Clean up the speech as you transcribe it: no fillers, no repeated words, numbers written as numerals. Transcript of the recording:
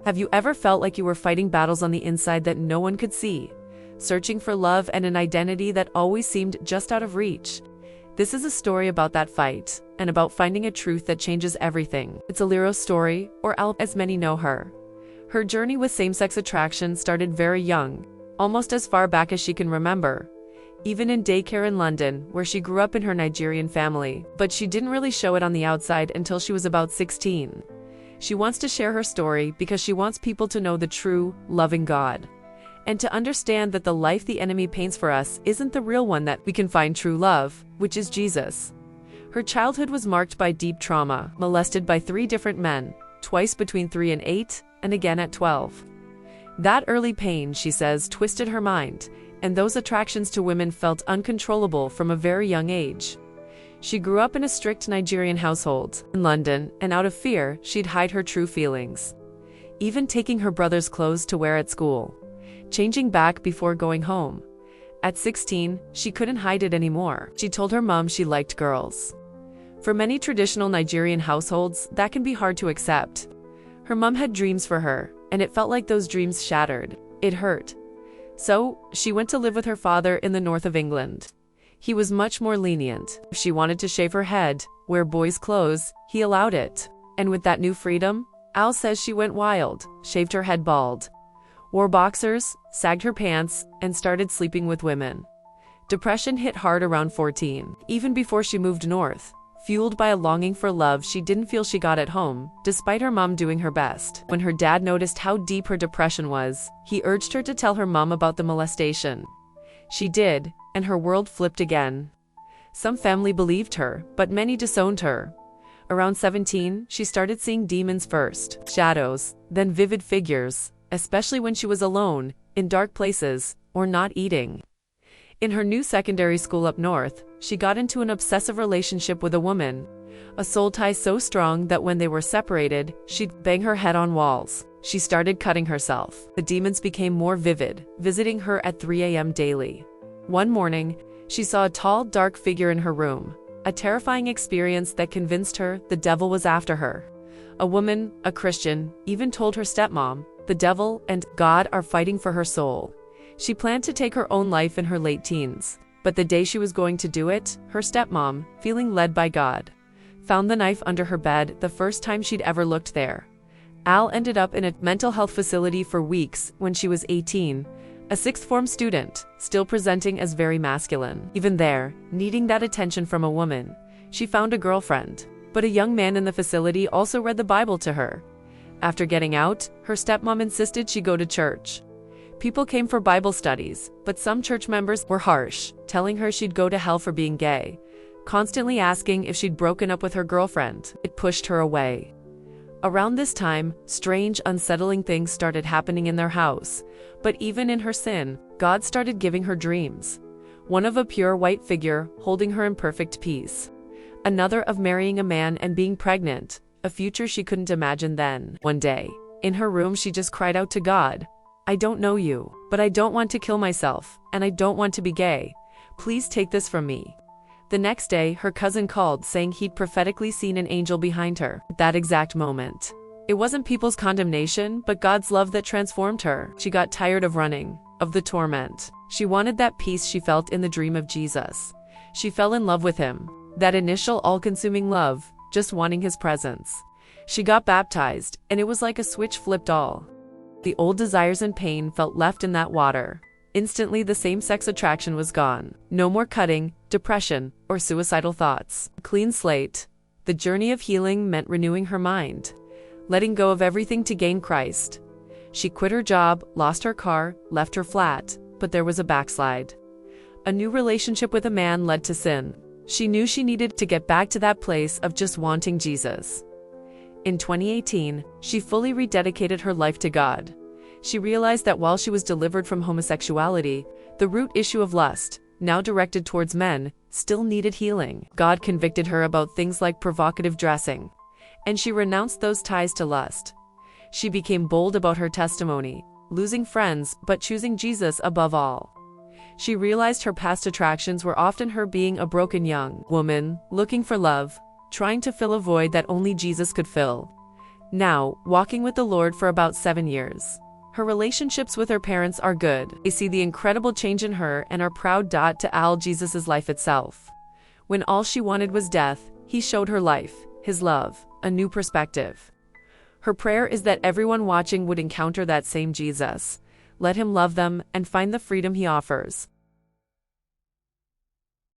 Have you ever felt like you were fighting battles on the inside that no one could see, searching for love and an identity that always seemed just out of reach? This is a story about that fight, and about finding a truth that changes everything. It's Alero's story, or Al as many know her. Her journey with same-sex attraction started very young, almost as far back as she can remember, even in daycare in London, where she grew up in her Nigerian family, but she didn't really show it on the outside until she was about 16. She wants to share her story because she wants people to know the true, loving God, and to understand that the life the enemy paints for us isn't the real one, that we can find true love, which is Jesus. Her childhood was marked by deep trauma, molested by 3 different men, twice between 3 and 8, and again at 12. That early pain, she says, twisted her mind, and those attractions to women felt uncontrollable from a very young age. She grew up in a strict Nigerian household in London, and out of fear, she'd hide her true feelings, even taking her brother's clothes to wear at school, changing back before going home. At 16, she couldn't hide it anymore. She told her mom she liked girls. For many traditional Nigerian households, that can be hard to accept. Her mom had dreams for her, and it felt like those dreams shattered. It hurt. So, she went to live with her father in the north of England. He was much more lenient. If she wanted to shave her head, wear boys' clothes, he allowed it. And with that new freedom, Al says she went wild, shaved her head bald, wore boxers, sagged her pants, and started sleeping with women. Depression hit hard around 14, even before she moved north. Fueled by a longing for love she didn't feel she got at home, despite her mom doing her best. When her dad noticed how deep her depression was, he urged her to tell her mom about the molestation. She did, and her world flipped again. Some family believed her, but many disowned her. Around 17, she started seeing demons first, shadows, then vivid figures, especially when she was alone, in dark places, or not eating. In her new secondary school up north, she got into an obsessive relationship with a woman, a soul tie so strong that when they were separated, she'd bang her head on walls. She started cutting herself. The demons became more vivid, visiting her at 3 a.m. daily. One morning, she saw a tall, dark figure in her room, a terrifying experience that convinced her the devil was after her. A woman, a Christian, even told her stepmom, the devil and God are fighting for her soul. She planned to take her own life in her late teens, but the day she was going to do it, her stepmom, feeling led by God, found the knife under her bed the first time she'd ever looked there. Al ended up in a mental health facility for weeks when she was 18, a sixth-form student, still presenting as very masculine. Even there, needing that attention from a woman, she found a girlfriend, but a young man in the facility also read the Bible to her. After getting out, her stepmom insisted she go to church. People came for Bible studies, but some church members were harsh, telling her she'd go to hell for being gay, constantly asking if she'd broken up with her girlfriend. It pushed her away. Around this time, strange, unsettling things started happening in their house, but even in her sin, God started giving her dreams. One of a pure white figure, holding her in perfect peace. Another of marrying a man and being pregnant, a future she couldn't imagine then. One day, in her room she just cried out to God, "I don't know you, but I don't want to kill myself, and I don't want to be gay. Please take this from me." The next day, her cousin called saying he'd prophetically seen an angel behind her. At that exact moment, it wasn't people's condemnation, but God's love that transformed her. She got tired of running, of the torment. She wanted that peace she felt in the dream of Jesus. She fell in love with him, that initial all-consuming love, just wanting his presence. She got baptized, and it was like a switch flipped all. The old desires and pain felt left in that water. Instantly, the same-sex attraction was gone. No more cutting, depression, or suicidal thoughts. A clean slate. The journey of healing meant renewing her mind, letting go of everything to gain Christ. She quit her job, lost her car, left her flat, but there was a backslide. A new relationship with a man led to sin. She knew she needed to get back to that place of just wanting Jesus. In 2018, she fully rededicated her life to God. She realized that while she was delivered from homosexuality, the root issue of lust, now directed towards men, still needed healing. God convicted her about things like provocative dressing, and she renounced those ties to lust. She became bold about her testimony, losing friends but choosing Jesus above all. She realized her past attractions were often her being a broken young woman, looking for love, trying to fill a void that only Jesus could fill. now walking with the Lord for about 7 years. Her relationships with her parents are good. They see the incredible change in her and are proud to all Jesus' life itself. When all she wanted was death, he showed her life, his love, a new perspective. Her prayer is that everyone watching would encounter that same Jesus, let him love them, and find the freedom he offers.